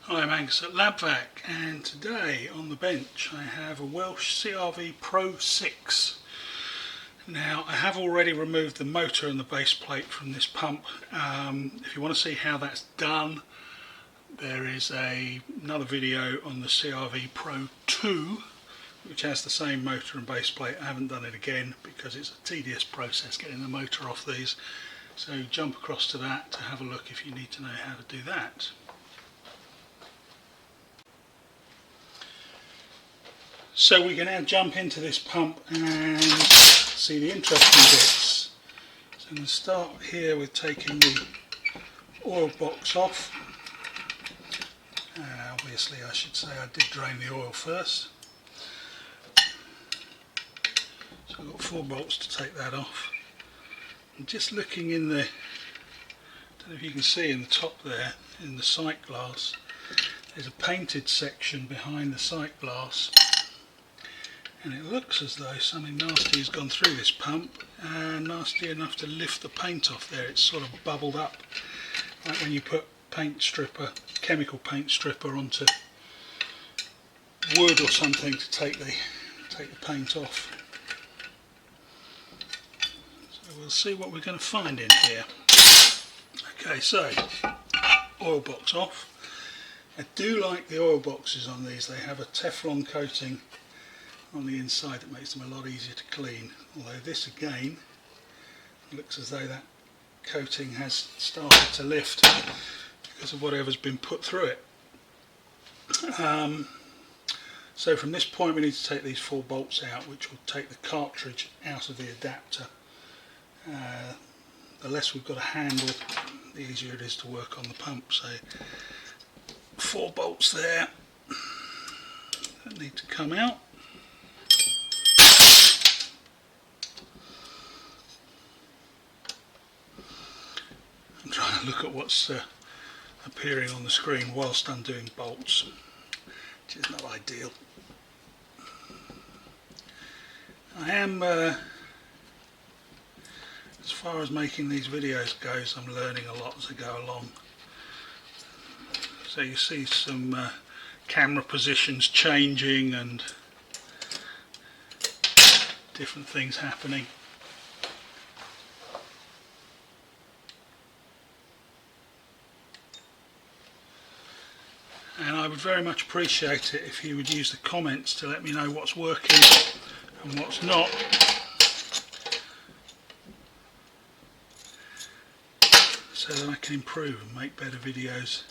Hi, I'm Angus at LabVac, and today on the bench I have a Welch CRVpro6. Now, I have already removed the motor and the base plate from this pump. If you want to see how that's done, there is another video on the CRVpro6 which has the same motor and base plate. I haven't done it again because it's a tedious process getting the motor off these, so jump across to that to have a look if you need to know how to do that. So we can now jump into this pump and see the interesting bits. So I'm going to start here with taking the oil box off. Obviously I should say I did drain the oil first. So I've got 4 bolts to take that off. I'm just looking in the, I don't know if you can see in the top there, in the sight glass, there's a painted section behind the sight glass. And it looks as though something nasty has gone through this pump, nasty enough to lift the paint off there. It's sort of bubbled up, like when you put paint stripper, chemical paint stripper onto wood or something to take the paint off. So we'll see what we're going to find in here. Okay, so oil box off. I do like the oil boxes on these. They have a Teflon coating on the inside that makes them a lot easier to clean, although this again looks as though that coating has started to lift because of whatever's been put through it. So from this point we need to take these 4 bolts out, which will take the cartridge out of the adapter. The less we've got to handle, the easier it is to work on the pump. So 4 bolts there that need to come out. I'm trying to look at what's appearing on the screen whilst I'm doing bolts, which is not ideal. I am, as far as making these videos goes, I'm learning a lot as I go along. So you see some camera positions changing and different things happening. And I would very much appreciate it if you would use the comments to let me know what's working and what's not. So that I can improve and make better videos.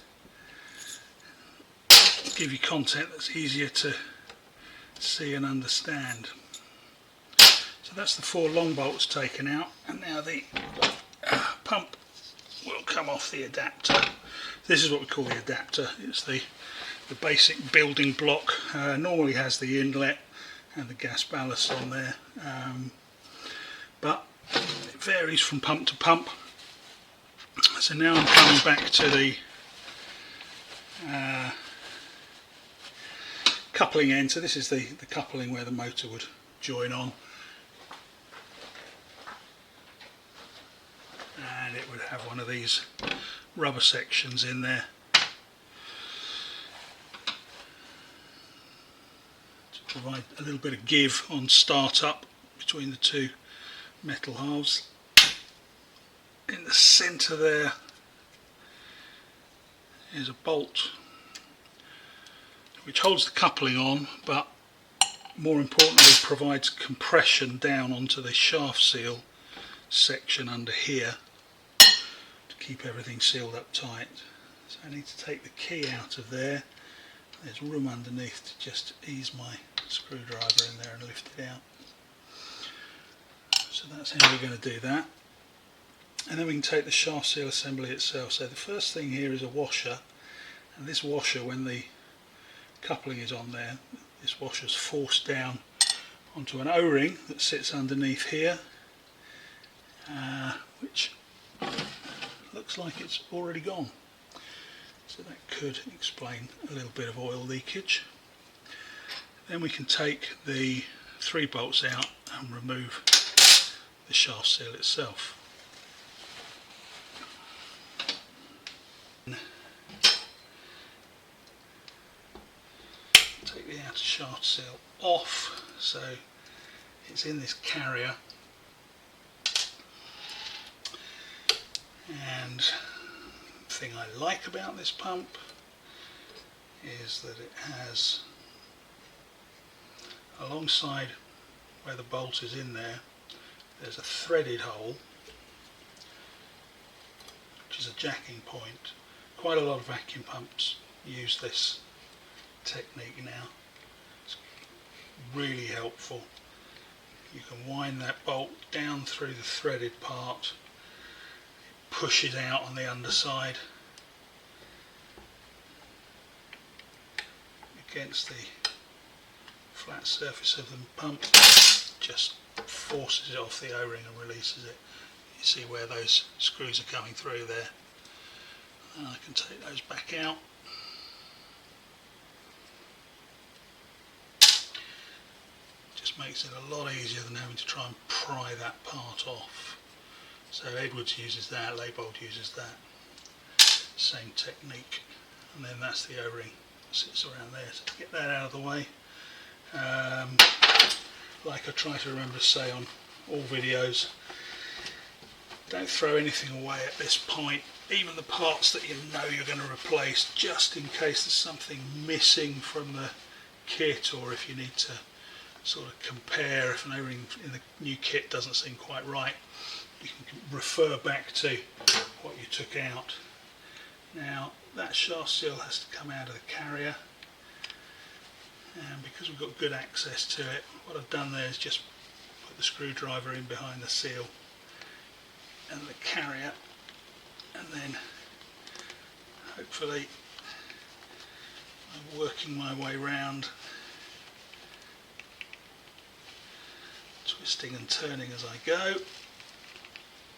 Give you content that's easier to see and understand. So that's the 4 long bolts taken out, and now the pump will come off the adapter. This is what we call the adapter. It's the basic building block. Normally has the inlet and the gas ballast on there, but it varies from pump to pump. So now I'm coming back to the coupling end. So this is the coupling where the motor would join on, and it would have one of these rubber sections in there to provide a little bit of give on start up between the 2 metal halves. In the centre there is a bolt which holds the coupling on, but more importantly provides compression down onto the shaft seal section under here to keep everything sealed up tight. So I need to take the key out of there. There's room underneath to just ease my screwdriver in there and lift it out. So that's how we're going to do that. And then we can take the shaft seal assembly itself. So the first thing here is a washer, and this washer, when the coupling is on there, this washer is forced down onto an O-ring that sits underneath here, which looks like it's already gone. So that could explain a little bit of oil leakage. Then we can take the 3 bolts out and remove the shaft seal itself. take the outer shaft seal off, so it's in this carrier. And the thing I like about this pump is that it has, alongside where the bolt is in there, there's a threaded hole which is a jacking point. Quite a lot of vacuum pumps use this technique now. It's really helpful. You can wind that bolt down through the threaded part, it pushes out on the underside against the flat surface of the pump, just forces it off the O-ring and releases it. You see where those screws are coming through there. And I can take those back out. Just makes it a lot easier than having to try and pry that part off. So Edwards uses that, Leibold uses that. Same technique. And then that's the O-ring. Sits around there. So to get that out of the way, like I try to remember to say on all videos, don't throw anything away at this point, even the parts that you know you're going to replace, just in case there's something missing from the kit, or if you need to sort of compare if an O-ring in the new kit doesn't seem quite right, you can refer back to what you took out. Now that shaft seal has to come out of the carrier, and because we've got good access to it, what I've done there is just put the screwdriver in behind the seal and the carrier, and then hopefully I'm working my way round, twisting and turning as I go.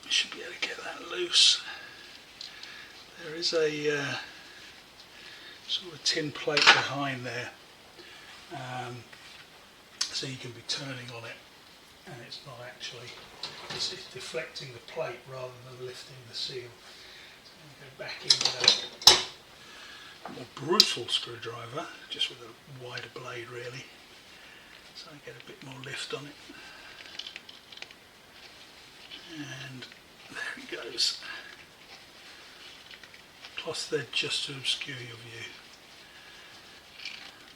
I should be able to get that loose. There is a sort of tin plate behind there, so you can be turning on it, and it's not actually, it's deflecting the plate rather than lifting the seal. So I'm going to go back in with a more brutal screwdriver, just with a wider blade really, so I get a bit more lift on it. And there it goes. Plus they're just to obscure your view.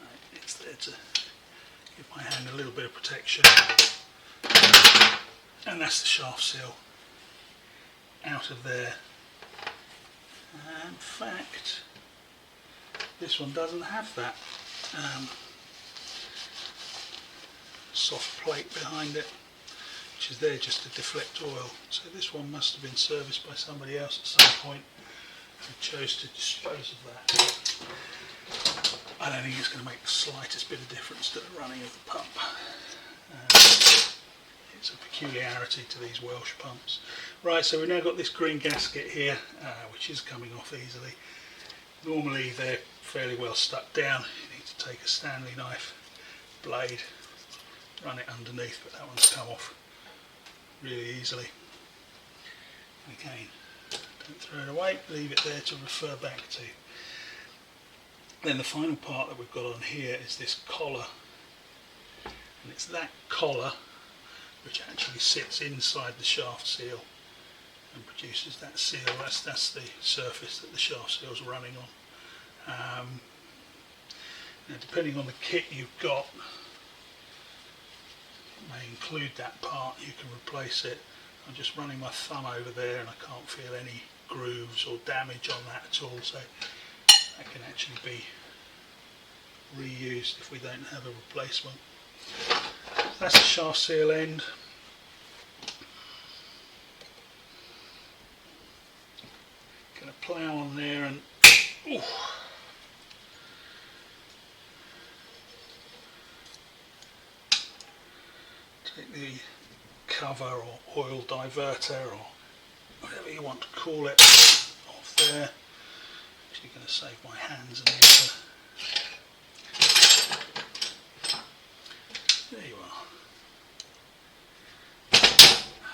Right, it's there to give my hand a little bit of protection. And that's the shaft seal out of there. And in fact, this one doesn't have that soft plate behind it, which is there just to deflect oil. So this one must have been serviced by somebody else at some point who chose to dispose of that. I don't think it's going to make the slightest bit of difference to the running of the pump. It's a peculiarity to these Welch pumps. Right, so we've now got this green gasket here, which is coming off easily. Normally they're fairly well stuck down. You need to take a Stanley knife blade, run it underneath, but that one's come off really easily. Again, don't throw it away, leave it there to refer back to. Then the final part that we've got on here is this collar, and it's that collar which actually sits inside the shaft seal and produces that seal. That's the surface that the shaft seal is running on. Now depending on the kit you've got, it may include that part. You can replace it. I'm just running my thumb over there and I can't feel any grooves or damage on that at all, so that can actually be reused if we don't have a replacement. That's the shaft seal end. Going to plough on there and ooh, take the cover or oil diverter or whatever you want to call it off there. Actually going to save my hands a little. There you are.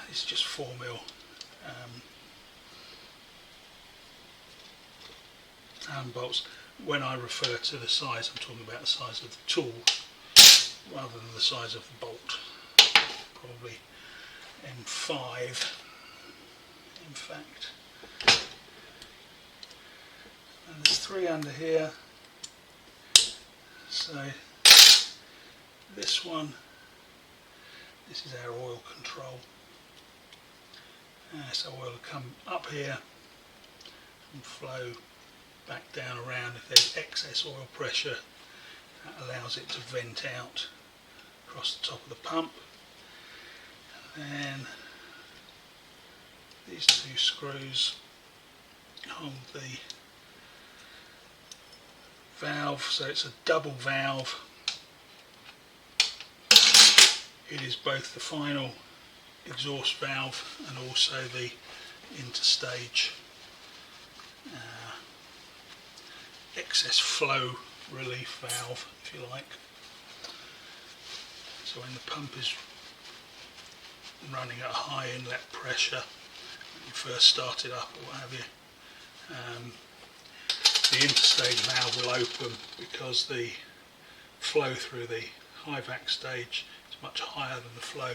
It's just 4mm Allen bolts. when I refer to the size, I'm talking about the size of the tool rather than the size of the bolt. Probably M5 in fact. And there's 3 under here, so this one, this is our oil control, so oil will come up here and flow back down around. If there's excess oil pressure, that allows it to vent out across the top of the pump. And then these 2 screws hold the valve, so it's a double valve. It is both the final exhaust valve and also the interstage excess flow relief valve, if you like. So when the pump is running at high inlet pressure, when you first start it up or what have you, the interstage valve will open because the flow through the high vac stage is much higher than the flow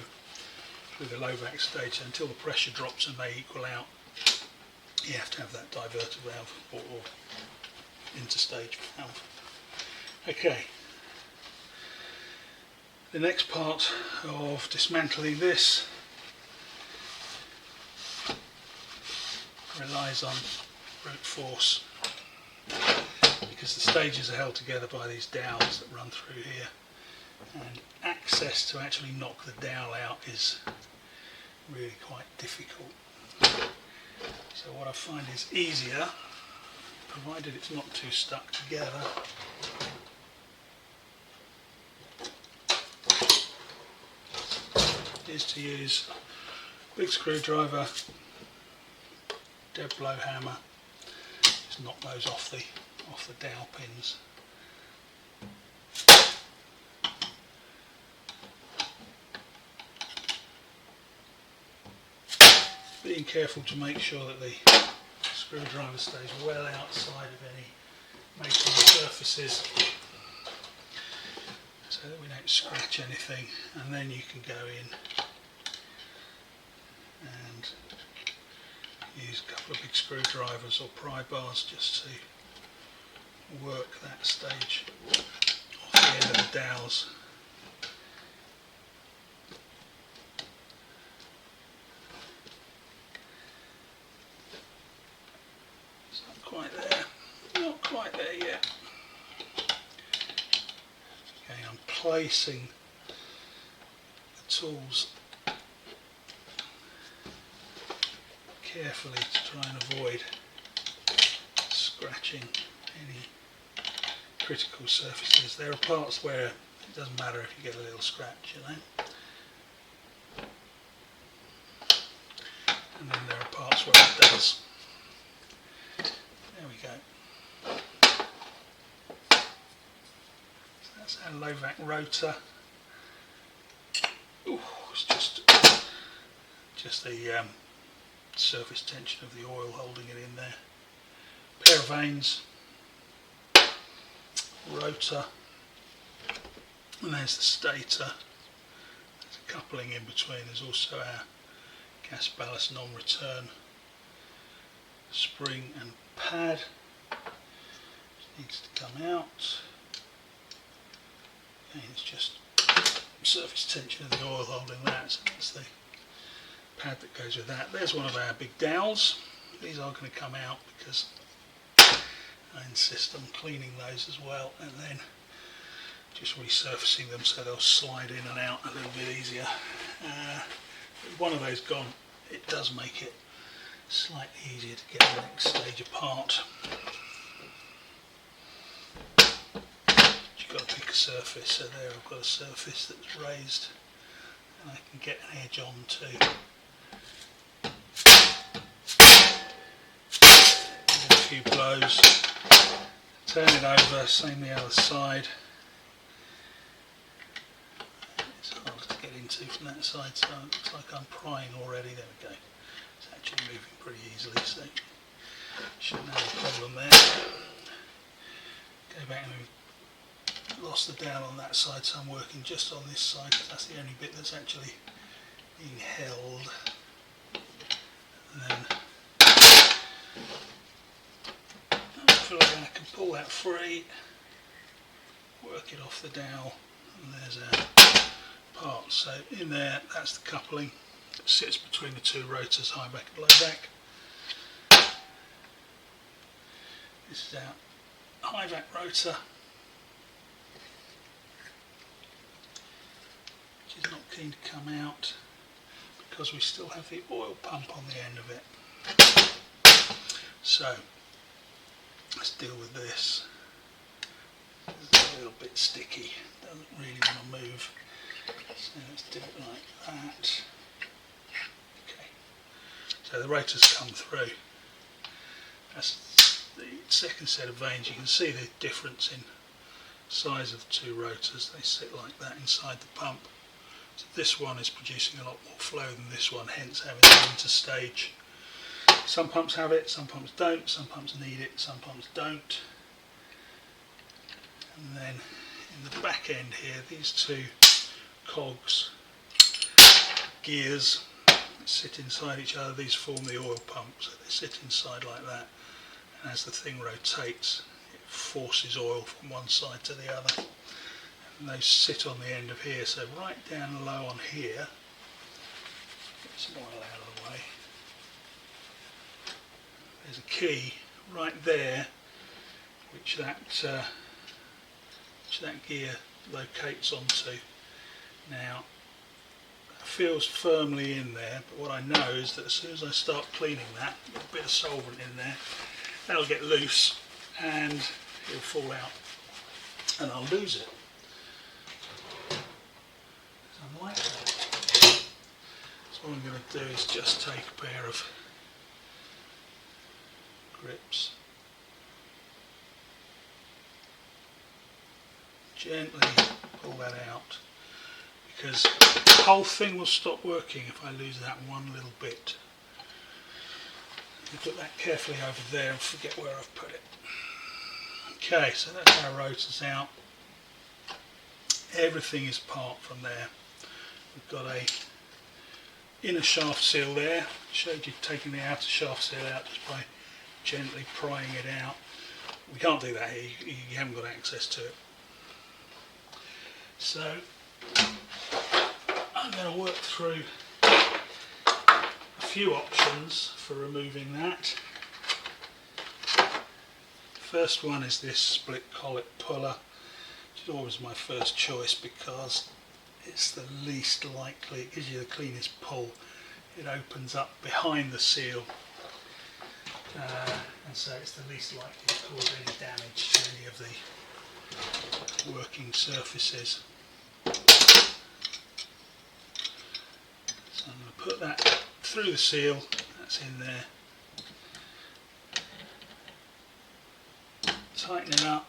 through the low vac stage. So until the pressure drops and they equal out, you have to have that diverter valve or interstage valve. Okay, the next part of dismantling this relies on brute force, because the stages are held together by these dowels that run through here, and access to actually knock the dowel out is really quite difficult. So what I find is easier, provided it's not too stuck together, is to use a big screwdriver, dead blow hammer, just knock those off the dowel pins. Being careful to make sure that the screwdriver stays well outside of any making surfaces so that we don't scratch anything, and then you can go in and use a couple of big screwdrivers or pry bars just to work that stage off the end of the dowels. It's not quite there, not quite there yet. Okay, I'm placing the tools carefully to try and avoid scratching any critical surfaces. There are parts where it doesn't matter if you get a little scratch, you know, and then there are parts where it does. There we go. So that's our low vac rotor. Ooh, it's just the surface tension of the oil holding it in there. Pair of vanes, rotor, and there's the stator. There's a coupling in between. There's also our gas ballast non-return spring and pad, which needs to come out. And it's just surface tension of the oil holding that, so that's the pad that goes with that. There's one of our big dowels. These are going to come out because I insist on cleaning those as well, and then just resurfacing them so they'll slide in and out a little bit easier. With one of those gone, it does make it slightly easier to get the next stage apart. You've got to pick a surface, so there I've got a surface that's raised and I can get an edge on too. Give it a few blows, turn it over, same the other side. It's hard to get into from that side, so it looks like I'm prying already. There we go. It's actually moving pretty easily, so shouldn't have a problem there. back and we've lost the dowel on that side, so I'm working just on this side because that's the only bit that's actually being held. And then I feel like I can pull that free, work it off the dowel, and there's our part. So in there, that's the coupling that sits between the two rotors, high back and low back. This is our high back rotor, which is not keen to come out because we still have the oil pump on the end of it. So let's deal with this. It's a little bit sticky, doesn't really want to move. So let's do it like that. Okay. So the rotor's come through. That's the second set of vanes. You can see the difference in size of the two rotors. They sit like that inside the pump. So this one is producing a lot more flow than this one, hence having the interstage. Some pumps have it, some pumps don't, some pumps need it, some pumps don't. And then in the back end here, these two cogs, gears, sit inside each other. These form the oil pump, so they sit inside like that. And as the thing rotates, it forces oil from one side to the other. And those sit on the end of here, so right down low on here, get some oil out of the way. There's a key right there, which that gear locates onto. Now, it feels firmly in there, but what I know is that as soon as I start cleaning that, get a bit of solvent in there, that'll get loose and it'll fall out, and I'll lose it. So like that. So what I'm going to do is just take a pair of grips, gently pull that out, because the whole thing will stop working if I lose that one little bit. You put that carefully over there and forget where I've put it. Okay, so that's our rotors out. Everything is apart from there. We've got a inner shaft seal there. Showed you taking the outer shaft seal out just by gently prying it out. We can't do that here, you haven't got access to it. So I'm going to work through a few options for removing that. The first one is this split collet puller, which is always my first choice because it's the least likely, it gives you the cleanest pull. It opens up behind the seal, and so it's the least likely to cause any damage to any of the working surfaces. So I'm going to put that through the seal, that's in there. Tighten it up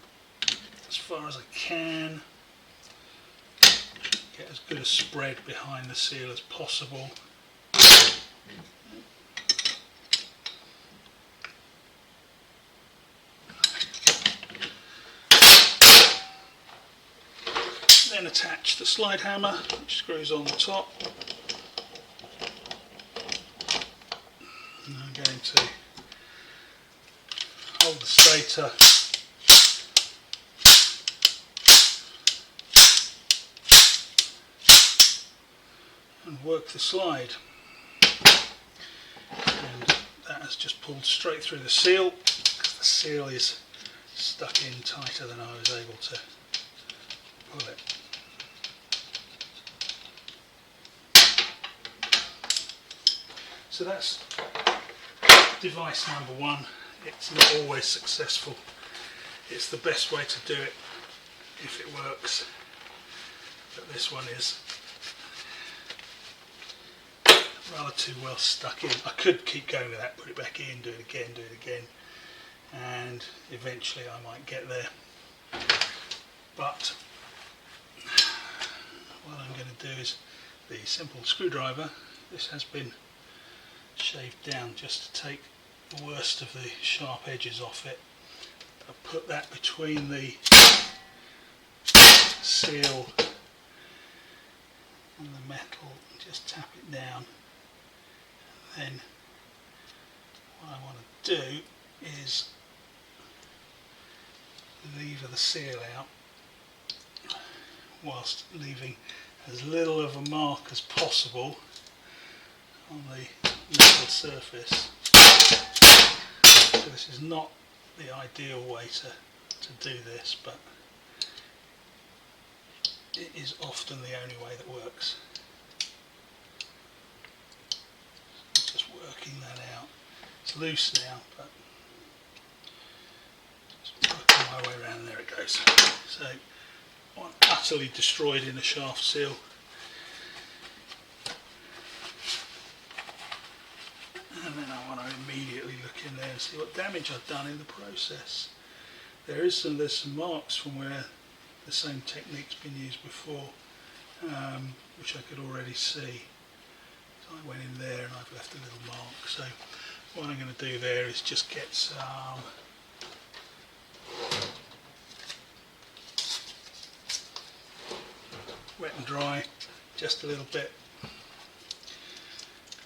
as far as I can. Get as good a spread behind the seal as possible. Then attach the slide hammer, which screws on the top. And I'm going to hold the stator and work the slide. And that has just pulled straight through the seal, because the seal is stuck in tighter than I was able to pull it. So that's device number one. It's not always successful. It's the best way to do it if it works, but this one is rather too well stuck in. I could keep going with that, put it back in, do it again, and eventually I might get there. But what I'm going to do is the simple screwdriver. This has been shaved down just to take the worst of the sharp edges off it. I put that between the seal and the metal and just tap it down. And then what I want to do is lever the seal out whilst leaving as little of a mark as possible on the metal surface. So this is not the ideal way to do this, but it is often the only way that works. Just working that out. It's loose now, but just working my way around, and there it goes. So one utterly destroyed in a shaft seal. And then I want to immediately look in there and see what damage I've done in the process. There's some marks from where the same technique's been used before, which I could already see. So I went in there and I've left a little mark. So what I'm going to do there is just get some wet and dry, just a little bit.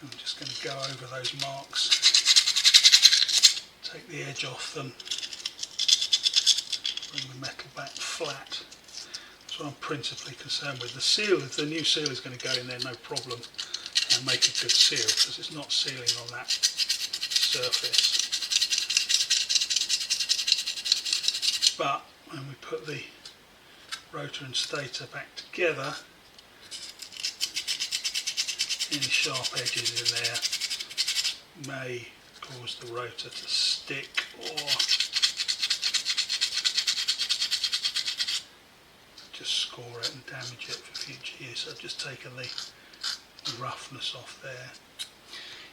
I'm just going to go over those marks, take the edge off them, bring the metal back flat. That's what I'm principally concerned with. The seal, the new seal is going to go in there no problem and make a good seal, because it's not sealing on that surface. But when we put the rotor and stator back together, any sharp edges in there may cause the rotor to stick or just score it and damage it for future use. I've just taken the roughness off there.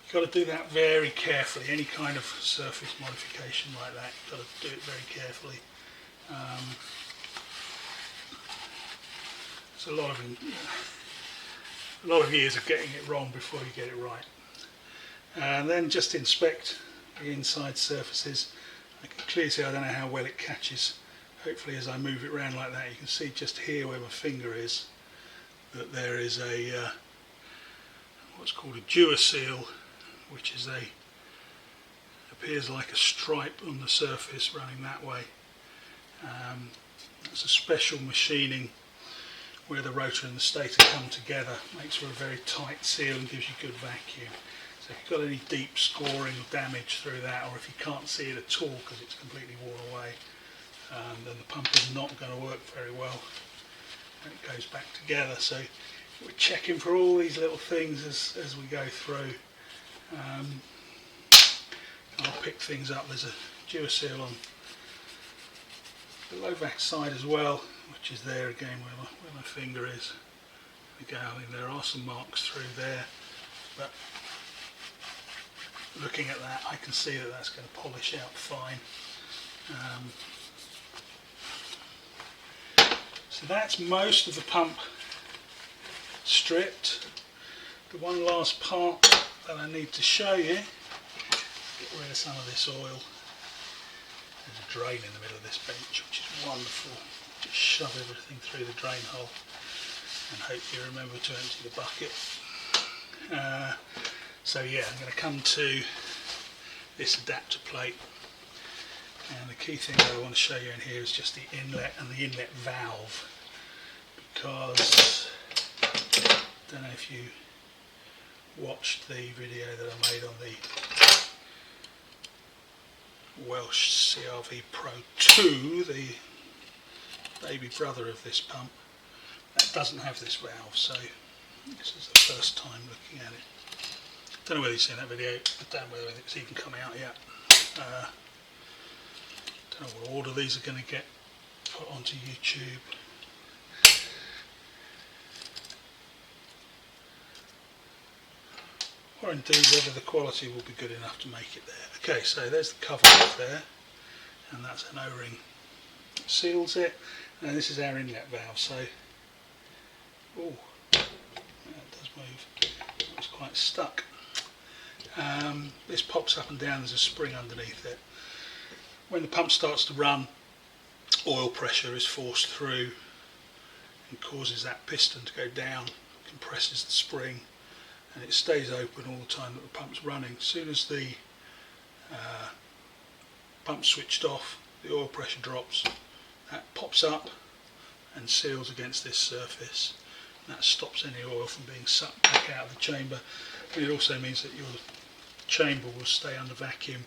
You've got to do that very carefully. Any kind of surface modification like that, you've got to do it very carefully. It's a lot of years of getting it wrong before you get it right. And then just inspect the inside surfaces. I can clearly see, I don't know how well it catches. Hopefully as I move it around like that, you can see just here where my finger is that there is a what's called a Dewar seal, which is appears like a stripe on the surface running that way. That's a special machining where the rotor and the stator come together, makes for a very tight seal and gives you good vacuum. So if you've got any deep scoring or damage through that, or if you can't see it at all because it's completely worn away, then the pump is not going to work very well when it goes back together. So we're checking for all these little things as we go through. I'll pick things up. There's a Dewar seal on the low vac side as well, which is there again where my finger is. There we go. I mean, there are some marks through there, but looking at that, I can see that that's going to polish out fine. So that's most of the pump stripped. The one last part that I need to show you, get rid of some of this oil. There's a drain in the middle of this bench, which is wonderful. Just shove everything through the drain hole and hope you remember to empty the bucket. So yeah, I'm going to come to this adapter plate, and the key thing that I want to show you in here is just the inlet and the inlet valve, because I don't know if you watched the video that I made on the Welch CRVpro6, the baby brother of this pump. That doesn't have this valve, so this is the first time looking at it. Don't know whether you've seen that video, I don't know whether it's even come out yet. Don't know what order these are going to get put onto YouTube. Or indeed whether the quality will be good enough to make it there. Okay, so there's the cover off there, and that's an O-ring that seals it, and this is our inlet valve. So, oh, that does move. It's quite stuck. This pops up and down, there's a spring underneath it. when the pump starts to run, oil pressure is forced through and causes that piston to go down, compresses the spring, and it stays open all the time that the pump's running. As soon as the pump's switched off, the oil pressure drops, that pops up and seals against this surface. That stops any oil from being sucked back out of the chamber, and it also means that your chamber will stay under vacuum,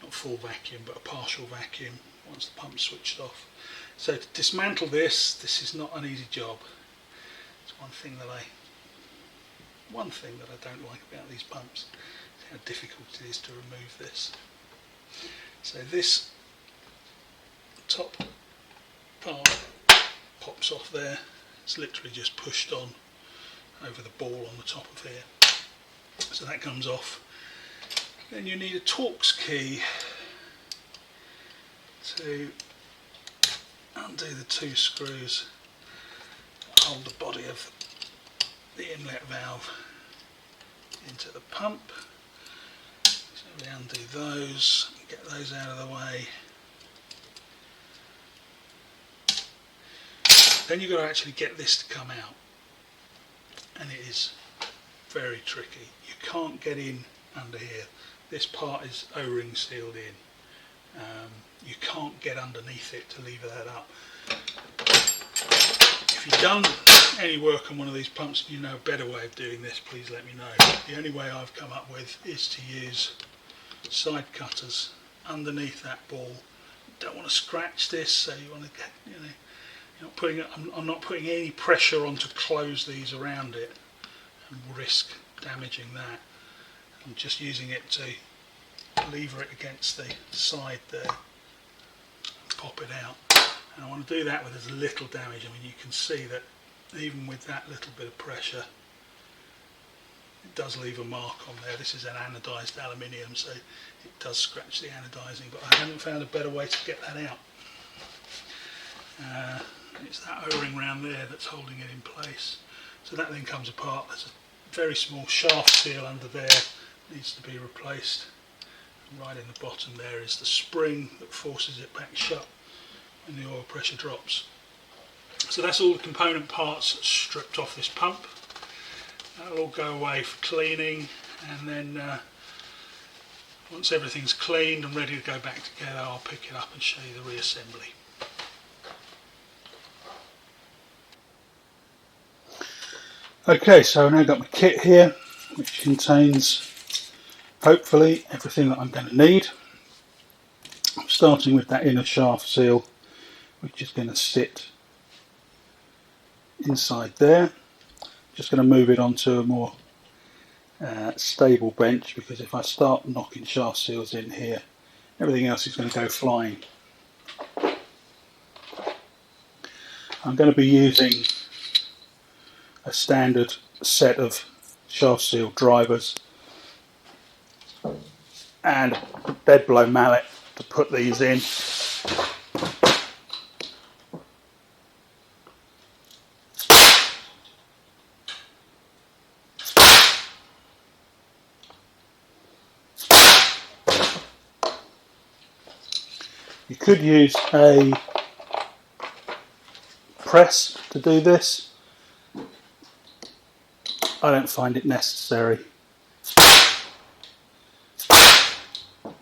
not full vacuum but a partial vacuum once the pump's switched off. So to dismantle this is not an easy job. It's one thing that I don't like about these pumps, is how difficult it is to remove this. So this top part pops off there. It's literally just pushed on over the ball on the top of here. So that comes off. Then you need a Torx key to undo the two screws that hold the body of the inlet valve into the pump. So we undo those, get those out of the way. Then you've got to actually get this to come out, and it is very tricky. You can't get in under here. This part is O-ring sealed in. You can't get underneath it to lever that up. If you've done any work on one of these pumps and you know a better way of doing this, please let me know. The only way I've come up with is to use side cutters underneath that ball. You don't want to scratch this, so you want to get, I'm not putting any pressure on to close these around it and risk damaging that. I'm just using it to lever it against the side there and pop it out. And I want to do that with as little damage. I mean, you can see that even with that little bit of pressure, it does leave a mark on there. This is an anodised aluminium, so it does scratch the anodising, but I haven't found a better way to get that out. It's that O-ring round there that's holding it in place. So that then comes apart. There's a very small shaft seal under there, needs to be replaced. And right in the bottom there is the spring that forces it back shut when the oil pressure drops. So that's all the component parts stripped off this pump. That'll all go away for cleaning, and then once everything's cleaned and ready to go back together, I'll pick it up and show you the reassembly. Okay, so I've now got my kit here, which contains hopefully everything that I'm going to need. I'm starting with that inner shaft seal, which is going to sit inside there. Just going to move it onto a more stable bench, because if I start knocking shaft seals in here, everything else is going to go flying. I'm going to be using a standard set of shaft seal drivers and a bed blow mallet to put these in. You could use a press to do this. I don't find it necessary. The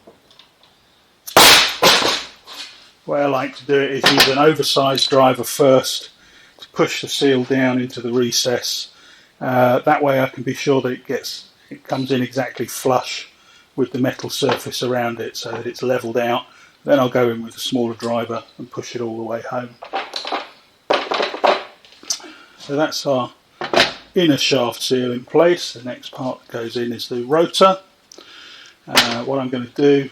way I like to do it is use an oversized driver first to push the seal down into the recess. That way I can be sure that it comes in exactly flush with the metal surface around it, so that it's leveled out. Then I'll go in with a smaller driver and push it all the way home. So that's our inner shaft seal in place. The next part that goes in is the rotor. What I'm going to do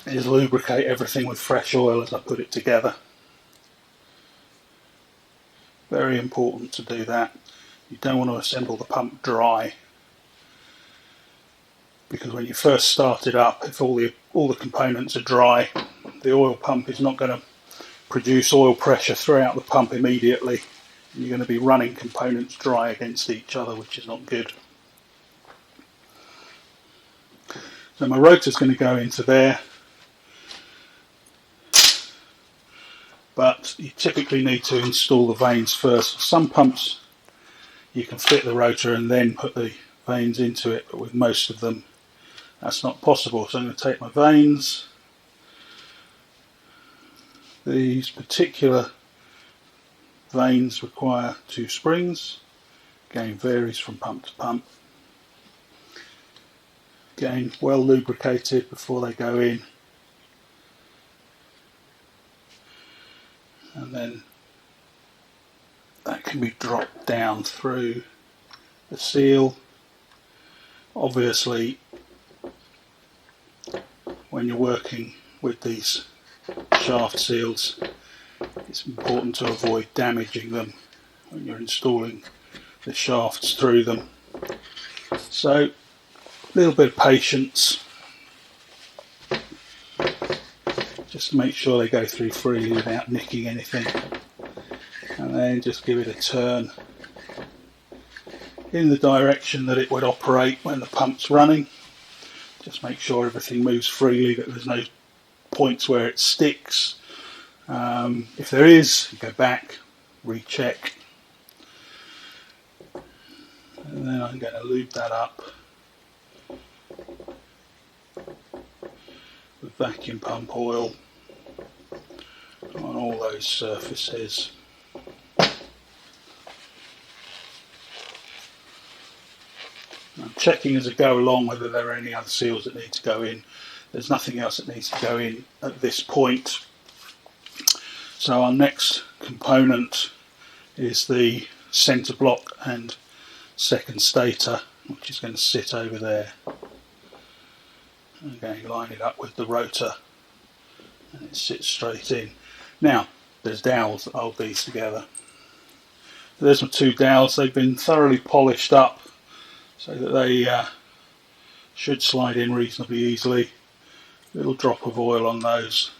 is lubricate everything with fresh oil as I put it together. Very important to do that. You don't want to assemble the pump dry, because when you first start it up, if all the components are dry, the oil pump is not going to produce oil pressure throughout the pump immediately. You're going to be running components dry against each other, which is not good. So my rotor's going to go into there, but you typically need to install the vanes first. Some pumps you can fit the rotor and then put the vanes into it, but with most of them that's not possible. So I'm going to take my vanes. These particular vanes require 2 springs. Again, varies from pump to pump. Again, well lubricated before they go in, and then that can be dropped down through the seal. Obviously, when you're working with these shaft seals, it's important to avoid damaging them when you're installing the shafts through them. So a little bit of patience, just to make sure they go through freely without nicking anything, and then just give it a turn in the direction that it would operate when the pump's running. Just make sure everything moves freely, that there's no points where it sticks. If there is, you go back, recheck, and then I'm going to lube that up with vacuum pump oil on all those surfaces. I'm checking as I go along whether there are any other seals that need to go in. There's nothing else that needs to go in at this point. So our next component is the centre block and second stator, which is going to sit over there. I'm going to line it up with the rotor and it sits straight in. Now there's dowels that hold these together. There's my 2 dowels. They've been thoroughly polished up so that they should slide in reasonably easily. A little drop of oil on those.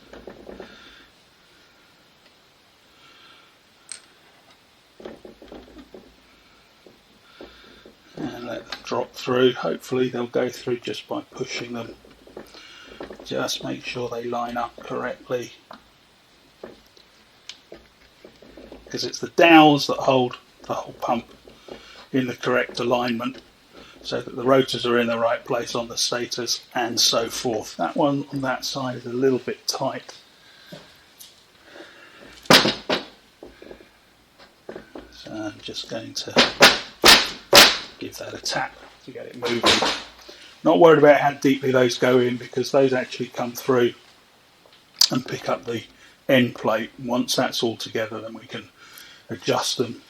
And let them drop through. Hopefully they'll go through just by pushing them. Just make sure they line up correctly, because it's the dowels that hold the whole pump in the correct alignment, so that the rotors are in the right place on the stators and so forth. That one on that side is a little bit tight. So I'm just going to give that a tap to get it moving. Not worried about how deeply those go in, because those actually come through and pick up the end plate. Once that's all together, then we can adjust them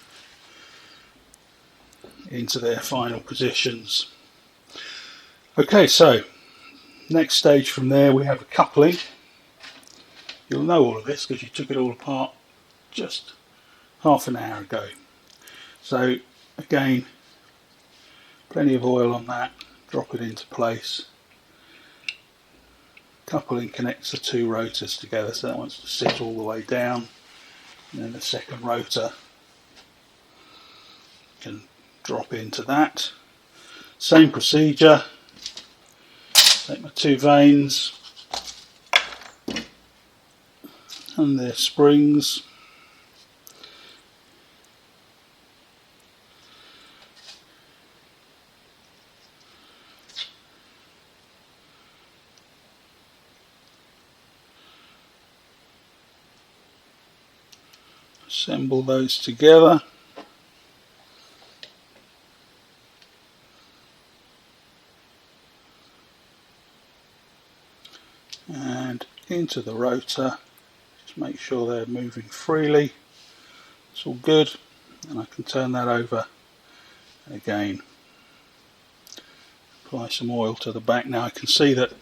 into their final positions. Okay, so next stage from there, we have a coupling. You'll know all of this because you took it all apart just half an hour ago. So again, plenty of oil on that. Drop it into place. Coupling connects the 2 rotors together, so that wants to sit all the way down, and then the second rotor can drop into that. Same procedure. Take my 2 vanes and their springs. Assemble those together. And into the rotor. Just make sure they're moving freely. It's all good. And I can turn that over again. Apply some oil to the back. Now I can see that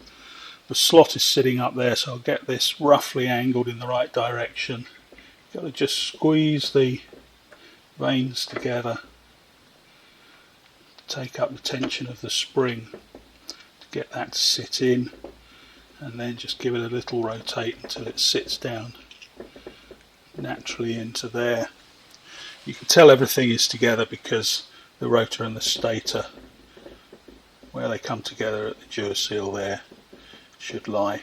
the slot is sitting up there, so I'll get this roughly angled in the right direction. Got to just squeeze the vanes together, take up the tension of the spring to get that to sit in, and then just give it a little rotate until it sits down naturally into there. You can tell everything is together because the rotor and the stator, where they come together at the Duracell there, should lie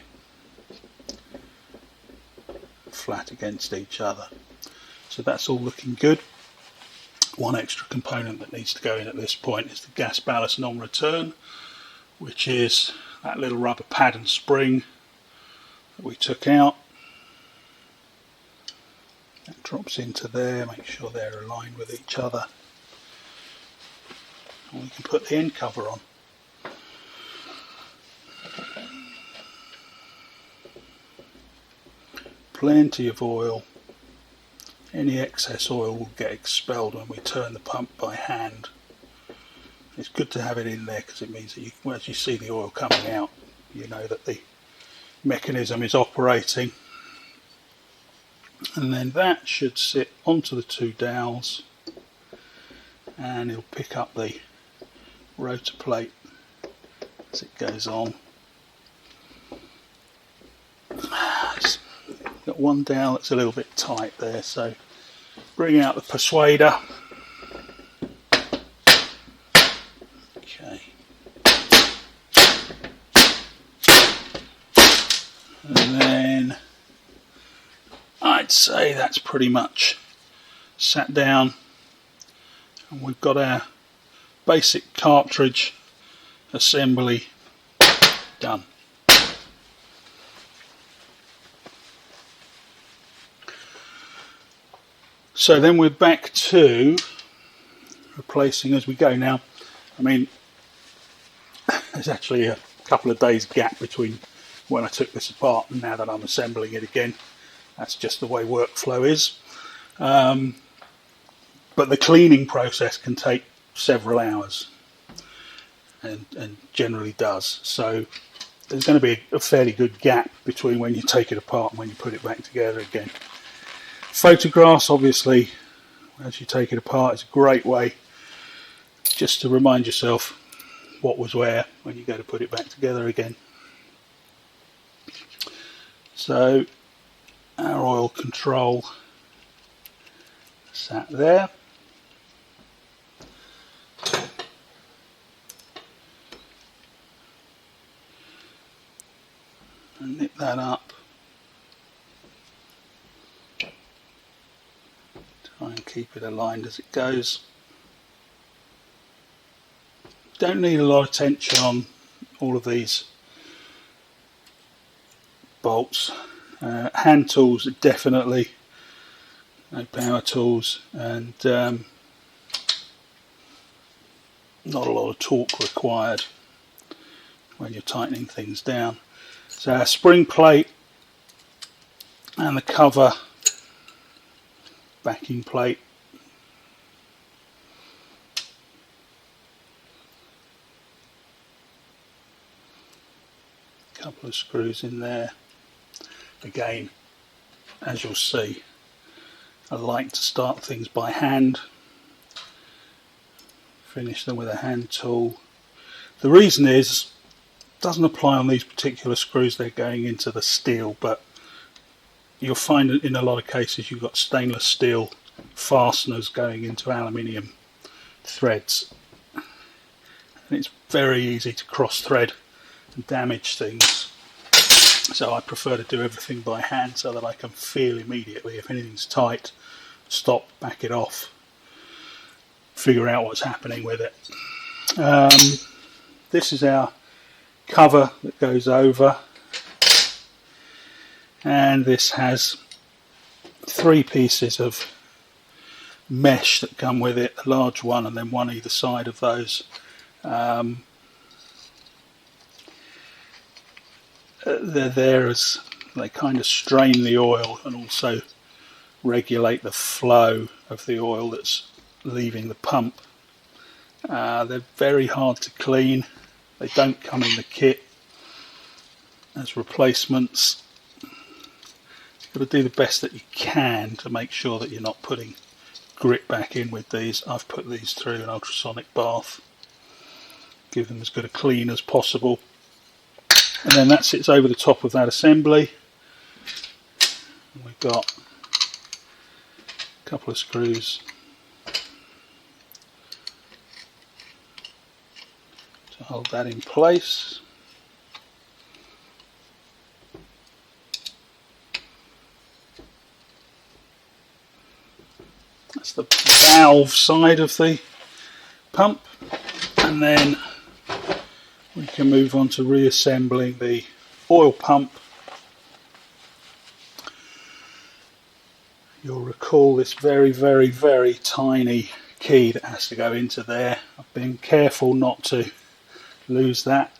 flat against each other. So that's all looking good. One extra component that needs to go in at this point is the gas ballast non-return, which is that little rubber pad and spring that we took out. That drops into there, make sure they're aligned with each other. And we can put the end cover on. Plenty of oil. Any excess oil will get expelled when we turn the pump by hand. It's good to have it in there because it means that as you see the oil coming out, you know that the mechanism is operating. And then that should sit onto the two dowels, and it'll pick up the rotor plate as it goes on. Got one dowel that's a little bit tight there, so bring out the persuader. Okay. And then I'd say that's pretty much sat down, and we've got our basic cartridge assembly done. So then we're back to replacing as we go. Now, I mean, there's actually a couple of days gap between when I took this apart and now that I'm assembling it again. That's just the way workflow is. But the cleaning process can take several hours, and generally does. So there's going to be a fairly good gap between when you take it apart and when you put it back together again. Photographs, obviously, as you take it apart, is a great way just to remind yourself what was where when you go to put it back together again. So our oil control sat there. And nip that up. Try and keep it aligned as it goes. Don't need a lot of tension on all of these bolts. Hand tools definitely, no power tools, and not a lot of torque required when you're tightening things down. So our spring plate and the cover backing plate, couple of screws in there. Again, as you'll see, I like to start things by hand, finish them with a hand tool. The reason is, it doesn't apply on these particular screws, they're going into the steel, but you'll find that in a lot of cases you've got stainless steel fasteners going into aluminium threads, and it's very easy to cross thread and damage things. So I prefer to do everything by hand so that I can feel immediately if anything's tight, stop, back it off, figure out what's happening with it. This is our cover that goes over, and this has 3 pieces of mesh that come with it, a large one and then one either side of those. They're there as they kind of strain the oil and also regulate the flow of the oil that's leaving the pump. They're very hard to clean. They don't come in the kit as replacements. You've got to do the best that you can to make sure that you're not putting grit back in with these. I've put these through an ultrasonic bath, give them as good a clean as possible, and then that sits over the top of that assembly. And we've got a couple of screws to hold that in place. That's the valve side of the pump, and then we can move on to reassembling the oil pump. You'll recall this very tiny key that has to go into there. I've been careful not to lose that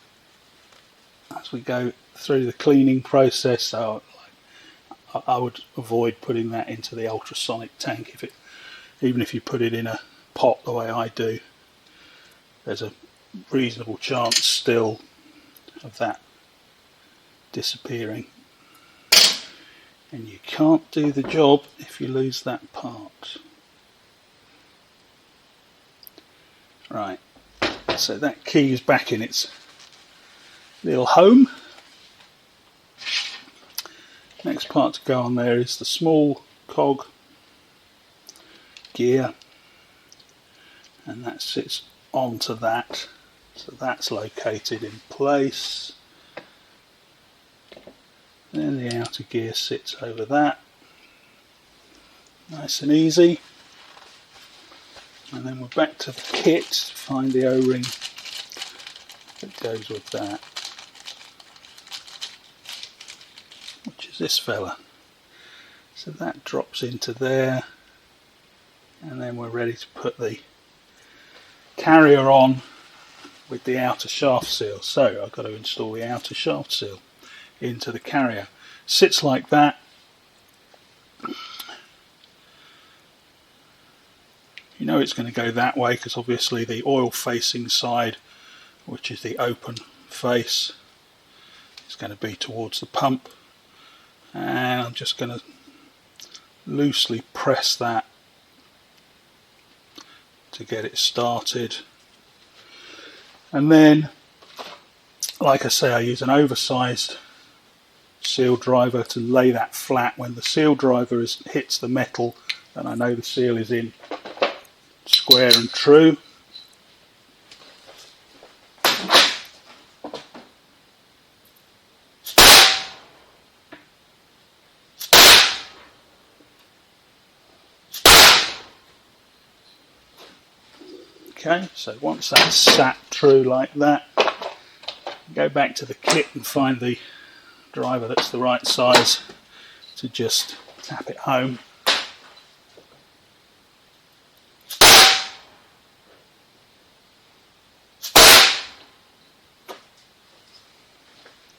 as we go through the cleaning process, so I would avoid putting that into the ultrasonic tank. Even if you put it in a pot the way I do, there's a reasonable chance still of that disappearing, and you can't do the job if you lose that part. Right, so that key is back in its little home. Next part to go on there is the small cog gear, and that sits onto that, so that's located in place. Then the outer gear sits over that, nice and easy. And then we're back to the kit to find the O-ring that goes with that, which is this fella. So that drops into there, and then we're ready to put the carrier on with the outer shaft seal. So I've got to install the outer shaft seal into the carrier. Sits like that. You know it's going to go that way because obviously the oil facing side, which is the open face, is going to be towards the pump, and I'm just going to loosely press that to get it started. And then, like I say, I use an oversized seal driver to lay that flat. When the seal driver hits the metal, then I know the seal is in square and true. Okay, so once that's sat true like that, go back to the kit and find the driver that's the right size to just tap it home.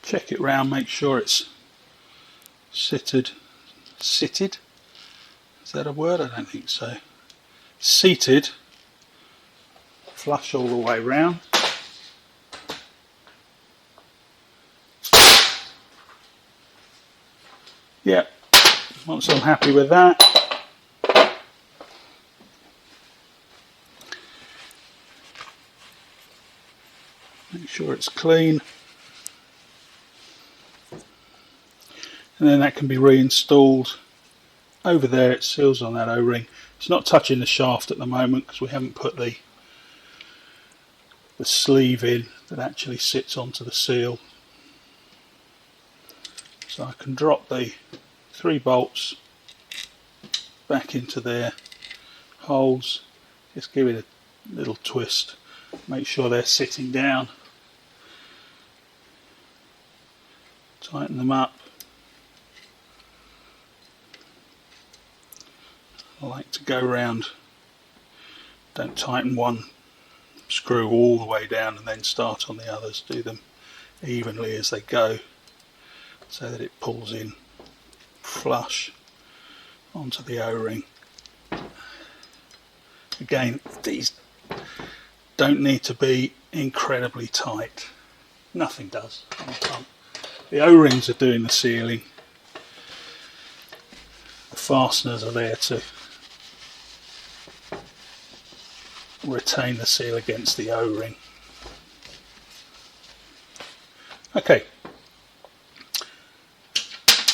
Check it round, make sure it's seated. Is that a word? I don't think so. Seated. Flush all the way round. Yep, once I'm happy with that, make sure it's clean, and then that can be reinstalled. Over there it seals on that O-ring. It's not touching the shaft at the moment because we haven't put the sleeve in that actually sits onto the seal. So I can drop the 3 bolts back into their holes, just give it a little twist, make sure they're sitting down, tighten them up. I like to go round, don't tighten one screw all the way down and then start on the others, do them evenly as they go so that it pulls in flush onto the O-ring. Again, these don't need to be incredibly tight, nothing does on the pump. The O-rings are doing the sealing, the fasteners are there to retain the seal against the O-ring. Okay,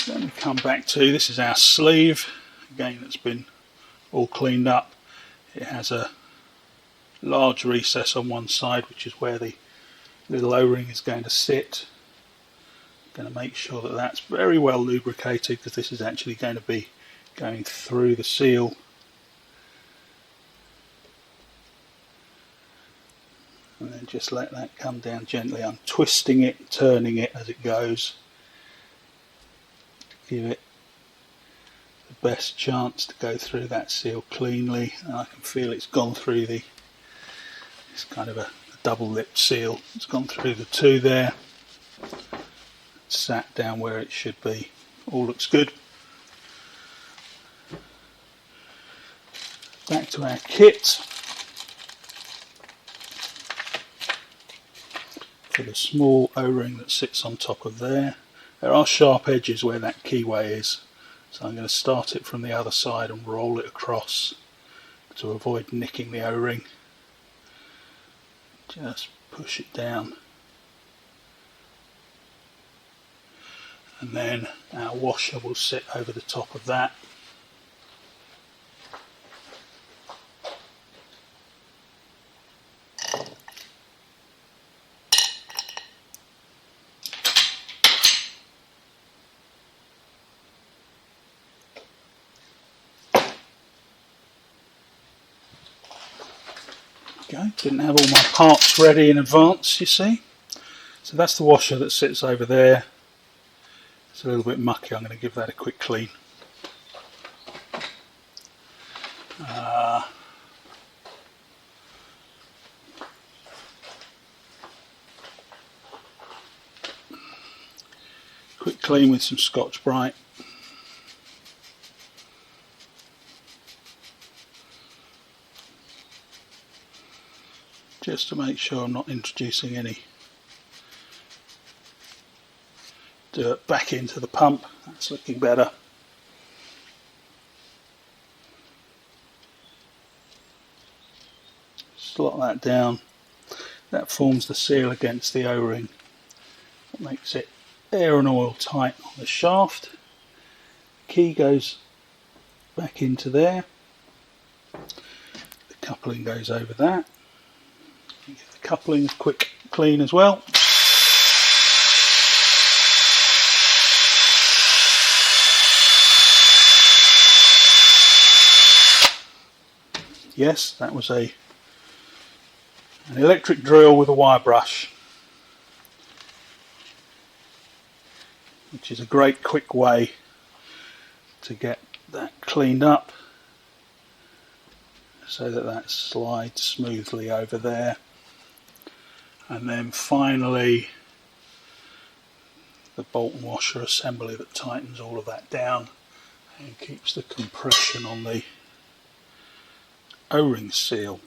then we come back to, this is our sleeve, again it's been all cleaned up. It has a large recess on one side which is where the little O-ring is going to sit. I'm going to make sure that that's very well lubricated, because this is actually going to be going through the seal. And then just let that come down gently. I'm twisting it, turning it as it goes to give it the best chance to go through that seal cleanly. And I can feel it's gone through it's kind of a double-lipped seal. It's gone through the two there, sat down where it should be. All looks good. Back to our kit. For the small O-ring that sits on top of there are sharp edges where that keyway is, so I'm going to start it from the other side and roll it across to avoid nicking the O-ring. Just push it down, and then our washer will sit over the top of that. Okay, didn't have all my parts ready in advance, you see. So that's the washer that sits over there. It's a little bit mucky. I'm going to give that a quick clean. Quick clean with some Scotch-Brite. Just to make sure I'm not introducing any dirt back into the pump. That's looking better. Slot that down. That forms the seal against the O-ring. That makes it air and oil tight on the shaft. The key goes back into there. The coupling goes over that. Give the coupling a quick clean as well. Yes, that was an electric drill with a wire brush, which is a great quick way to get that cleaned up so that that slides smoothly over there. And then finally the bolt and washer assembly that tightens all of that down and keeps the compression on the O-ring seal.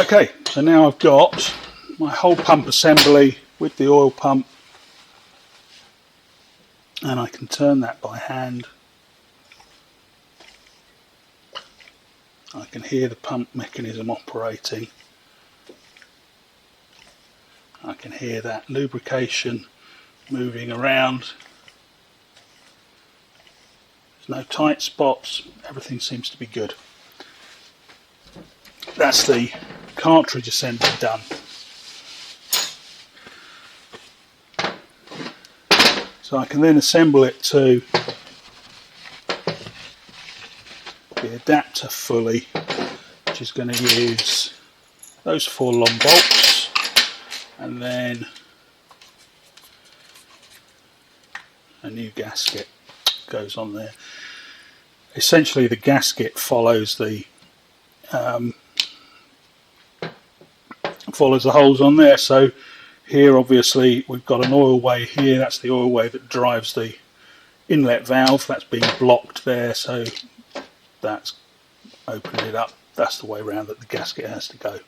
Okay, so now I've got my whole pump assembly with the oil pump, and I can turn that by hand. I can hear the pump mechanism operating. I can hear that lubrication moving around. There's no tight spots, everything seems to be good. That's the cartridge assembly done. So I can then assemble it to the adapter fully, which is going to use those 4 long bolts, and then a new gasket goes on there. Essentially the gasket follows the holes on there. So here obviously we've got an oil way here, that's the oil way that drives the inlet valve, that's being blocked there, so that's opened it up. That's the way around that the gasket has to go.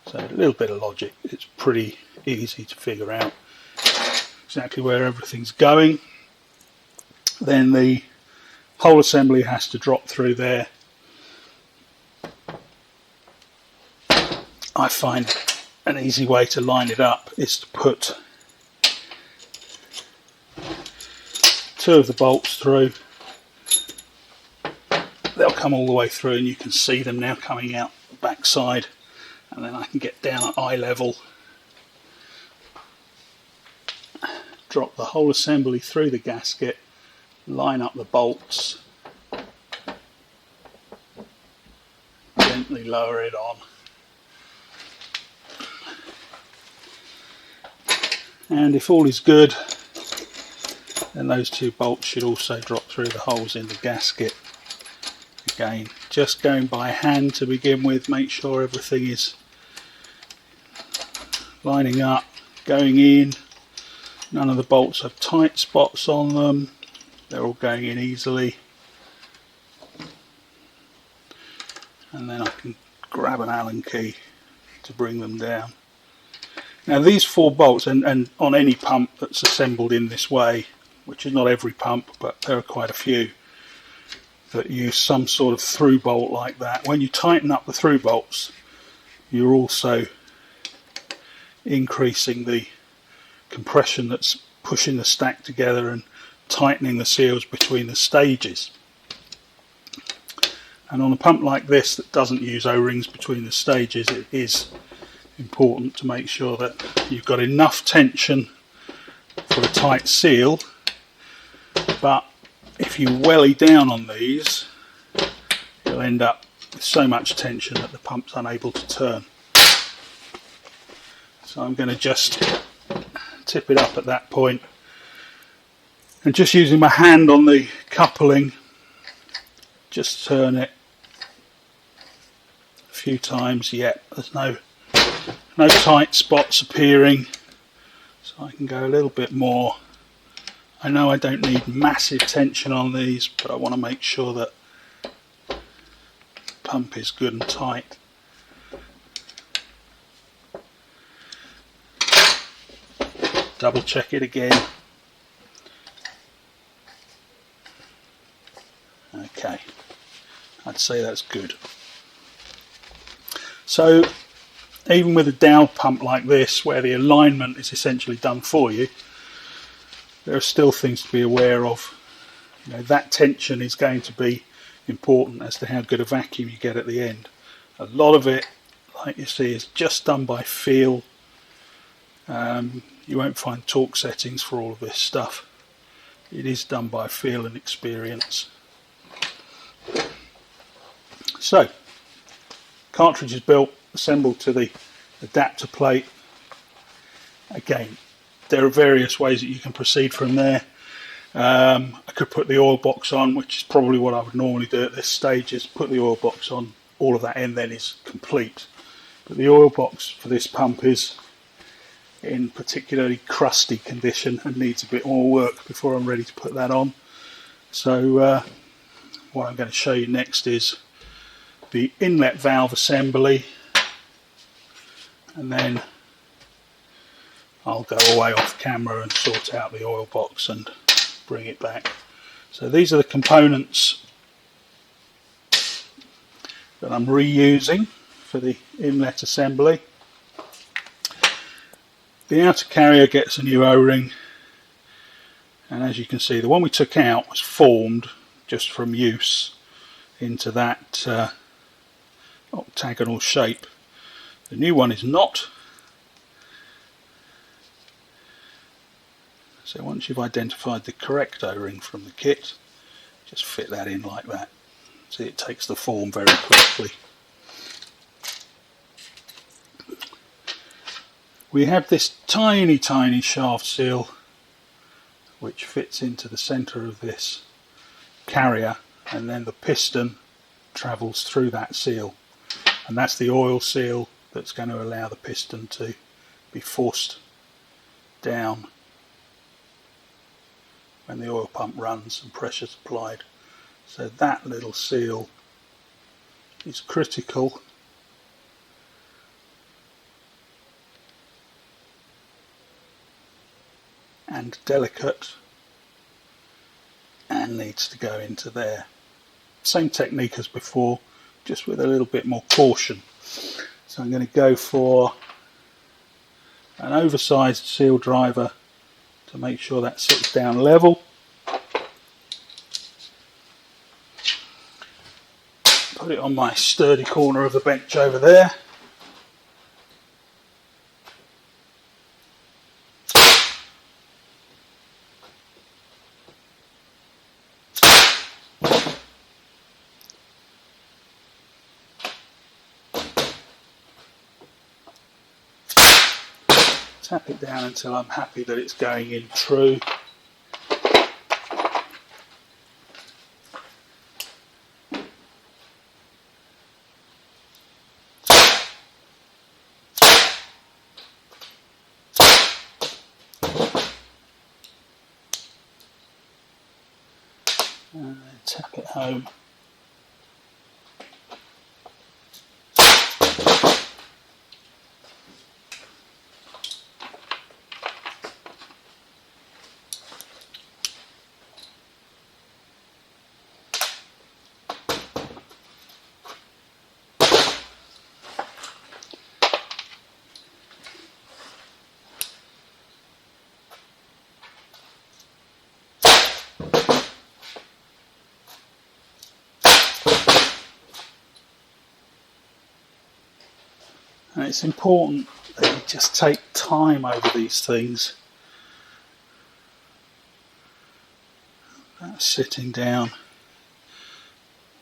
So a little bit of logic, it's pretty easy to figure out exactly where everything's going. Then the whole assembly has to drop through there. I find an easy way to line it up is to put 2 of the bolts through they'll come all the way through, and you can see them now coming out the back side, and then I can get down at eye level, drop the whole assembly through the gasket, line up the bolts, gently lower it on, and if all is good, then those two bolts should also drop through the holes in the gasket. Again, just going by hand to begin with, make sure everything is lining up, going in. None of the bolts have tight spots on them, they're all going in easily. And then I can grab an Allen key to bring them down. Now these 4 bolts, and on any pump that's assembled in this way, which is not every pump, but there are quite a few that use some sort of through bolt like that. When you tighten up the through bolts, you're also increasing the compression that's pushing the stack together and tightening the seals between the stages. And on a pump like this that doesn't use O-rings between the stages, it is important to make sure that you've got enough tension for a tight seal, but if you welly down on these, you'll end up with so much tension that the pump's unable to turn. So I'm going to just tip it up at that point, and just using my hand on the coupling, just turn it a few times. Yet there's no tight spots appearing, so I can go a little bit more. I know I don't need massive tension on these, but I want to make sure that the pump is good and tight. Double check it again. Okay, I'd say that's good. So even with a dowel pump like this, where the alignment is essentially done for you, there are still things to be aware of. You know, that tension is going to be important as to how good a vacuum you get at the end. A lot of it, like you see, is just done by feel. You won't find torque settings for all of this stuff. It is done by feel and experience. So, cartridge is built, assembled to the adapter plate. Again, there are various ways that you can proceed from there. I could put the oil box on, which is probably what I would normally do at this stage, is put the oil box on. All of that end then is complete. But the oil box for this pump is in particularly crusty condition and needs a bit more work before I'm ready to put that on. So what I'm going to show you next is the inlet valve assembly, and then I'll go away off camera and sort out the oil box and bring it back. So these are the components that I'm reusing for the inlet assembly. The outer carrier gets a new O-ring, and as you can see, the one we took out was formed just from use into that octagonal shape. The new one is not. So once you've identified the correct O-ring from the kit, just fit that in like that. See, it takes the form very quickly. We have this tiny shaft seal which fits into the centre of this carrier, and then the piston travels through that seal, and that's the oil seal that's going to allow the piston to be forced down when the oil pump runs and pressure is applied. So that little seal is critical. And delicate, and needs to go into there. Same technique as before, just with a little bit more caution. So I'm going to go for an oversized seal driver to make sure that sits down level. Put it on my sturdy corner of the bench over there. Tap it down until I'm happy that it's going in true. And then tap it home. And it's important that you just take time over these things. That's sitting down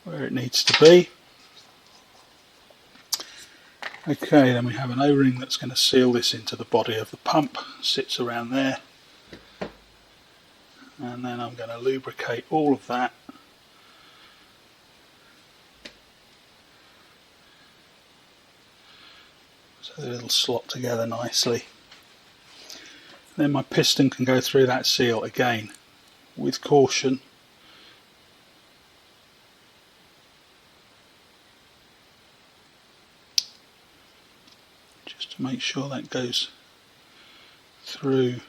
where it needs to be. Okay, then we have an O-ring that's going to seal this into the body of the pump. Sits around there. And then I'm going to lubricate all of that. So that it'll slot together nicely. Then my piston can go through that seal again with caution. Just to make sure that goes through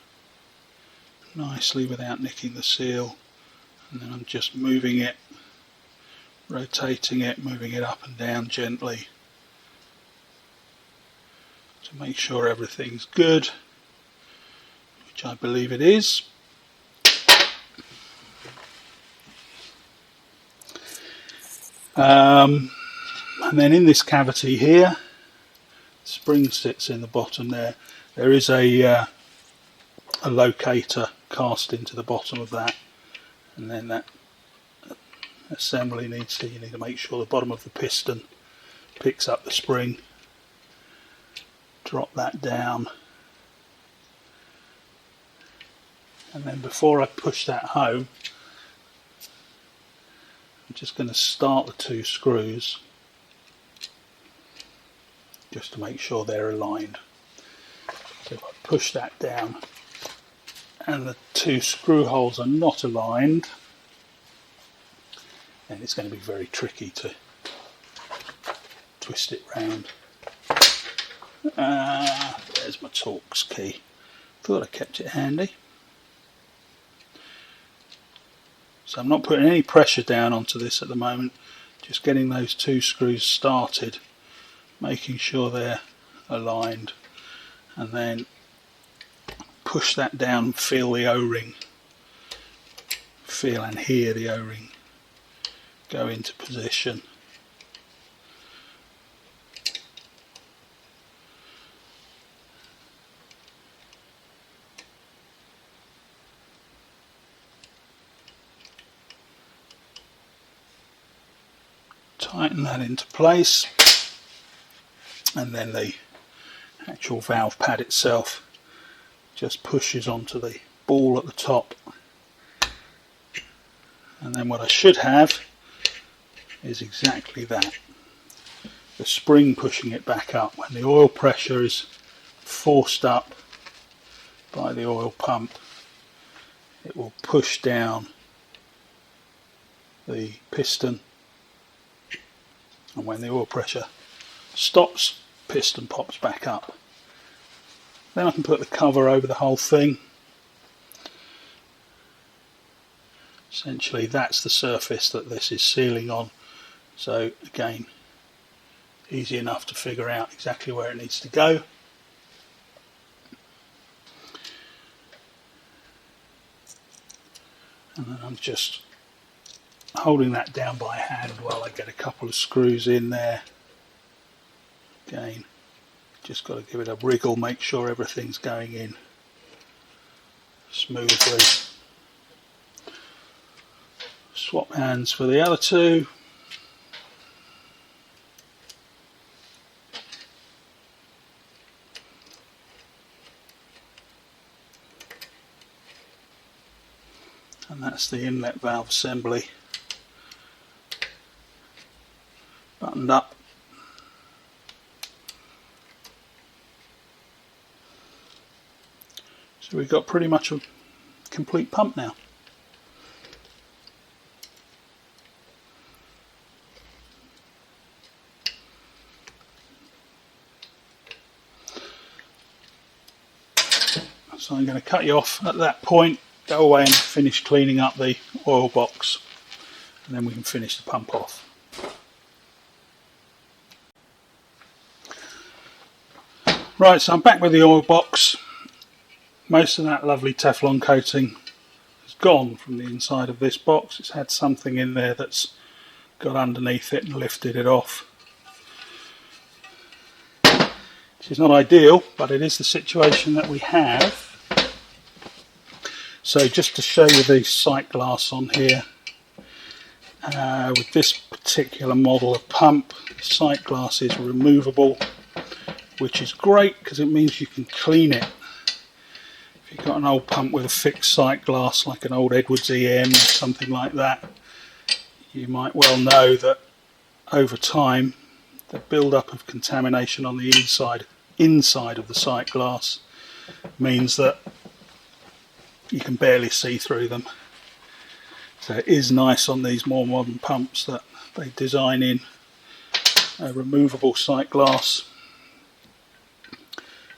nicely without nicking the seal. And then I'm just moving it, rotating it, moving it up and down gently to make sure everything's good, which I believe it is. And then in this cavity here, spring sits in the bottom there. There is a locator cast into the bottom of that, and then that assembly you need to make sure the bottom of the piston picks up the spring. Drop that down, and then before I push that home, I'm just going to start the two screws just to make sure they're aligned. So if I push that down and the two screw holes are not aligned, then it's going to be very tricky to twist it round. There's my Torx key. Thought I kept it handy. So I'm not putting any pressure down onto this at the moment, just getting those two screws started, making sure they're aligned, and then push that down, feel the O-ring, feel and hear the O-ring go into position. Tighten that into place, and then the actual valve pad itself just pushes onto the ball at the top, and then what I should have is exactly that, the spring pushing it back up. When the oil pressure is forced up by the oil pump, it will push down the piston, and when the oil pressure stops, piston pops back up. Then I can put the cover over the whole thing. Essentially that's the surface that this is sealing on, so again, easy enough to figure out exactly where it needs to go. And then I'm just holding that down by hand while I get a couple of screws in there. Again, just got to give it a wriggle, make sure everything's going in smoothly. Swap hands for the other two. And that's the inlet valve assembly buttoned up. So we've got pretty much a complete pump now. So I'm going to cut you off at that point, go away and finish cleaning up the oil box, and then we can finish the pump off. Right, so I'm back with the oil box. Most of that lovely Teflon coating has gone from the inside of this box. It's had something in there that's got underneath it and lifted it off. Which is not ideal, but it is the situation that we have. So just to show you the sight glass on here, with this particular model of pump, the sight glass is removable, which is great because it means you can clean it. If you've got an old pump with a fixed sight glass like an old Edwards EM or something like that, you might well know that over time the build-up of contamination on the inside of the sight glass means that you can barely see through them. So it is nice on these more modern pumps that they design in a removable sight glass.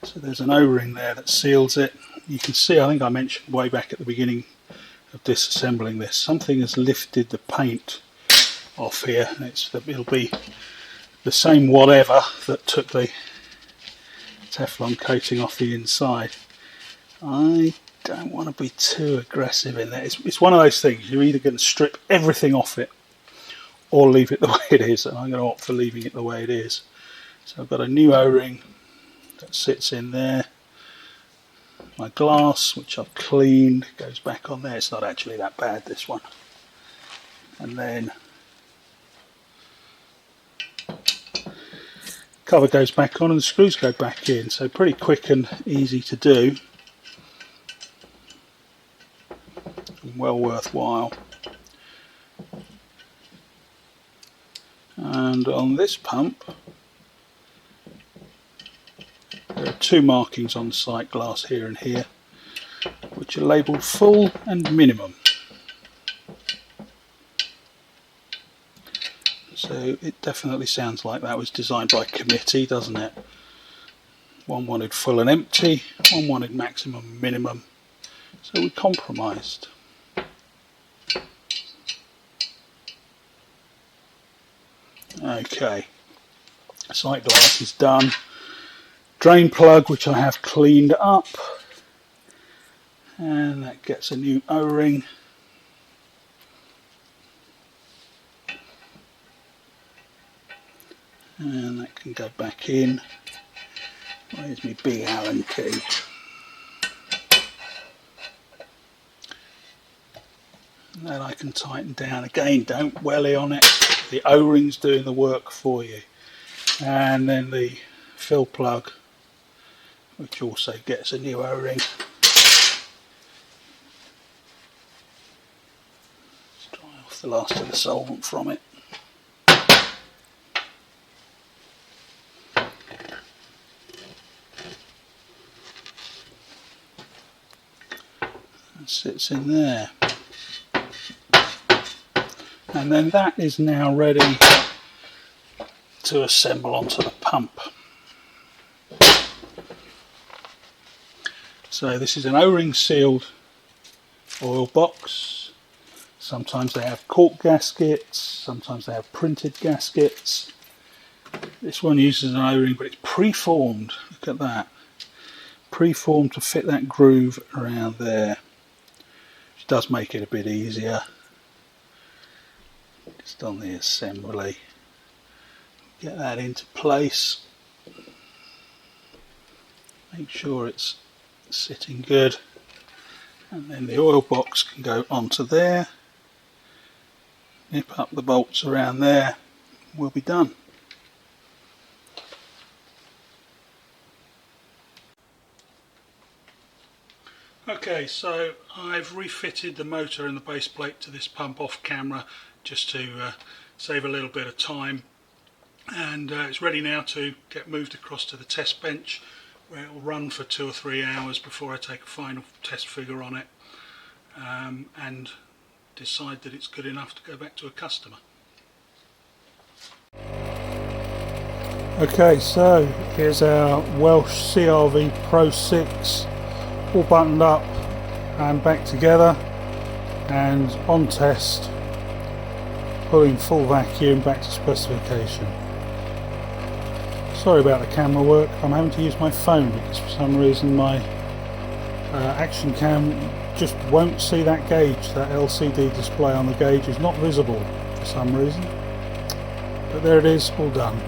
So there's an O-ring there that seals it. You can see, I think I mentioned way back at the beginning of disassembling this, something has lifted the paint off here. It'll be the same whatever that took the Teflon coating off the inside. I don't want to be too aggressive in there. It's one of those things, you're either going to strip everything off it or leave it the way it is, and I'm going to opt for leaving it the way it is. So I've got a new O-ring that sits in there. My glass, which I've cleaned, goes back on there. It's not actually that bad, this one. And then cover goes back on and the screws go back in, so pretty quick and easy to do. Well worthwhile. And on this pump there are two markings on the sight glass here and here, which are labelled full and minimum. So it definitely sounds like that was designed by committee, doesn't it? One wanted full and empty, one wanted maximum and minimum, so we compromised. Okay, sight glass is done. Drain plug, which I have cleaned up, and that gets a new O-ring. And that can go back in. Where's my big Allen key? And then I can tighten down. Again, don't welly on it. The O-ring's doing the work for you. And then the fill plug, which also gets a new O-ring. Let's dry off the last of the solvent from it. It sits in there. And then that is now ready to assemble onto the pump. So this is an O-ring sealed oil box. Sometimes they have cork gaskets, sometimes they have printed gaskets. This one uses an O-ring, but it's pre-formed. Look at that. Pre-formed to fit that groove around there. Which does make it a bit easier. Just on the assembly, get that into place, make sure it's sitting good, and then the oil box can go onto there, nip up the bolts around there, we'll be done. Okay, so I've refitted the motor and the base plate to this pump off camera just to save a little bit of time, and it's ready now to get moved across to the test bench, where it will run for 2 or 3 hours before I take a final test figure on it and decide that it's good enough to go back to a customer. Okay, so here's our Welch CRVpro6 all buttoned up and back together and on test, pulling full vacuum back to specification. Sorry about the camera work, I'm having to use my phone because for some reason my action cam just won't see that gauge. That LCD display on the gauge is not visible for some reason, but there it is, all done.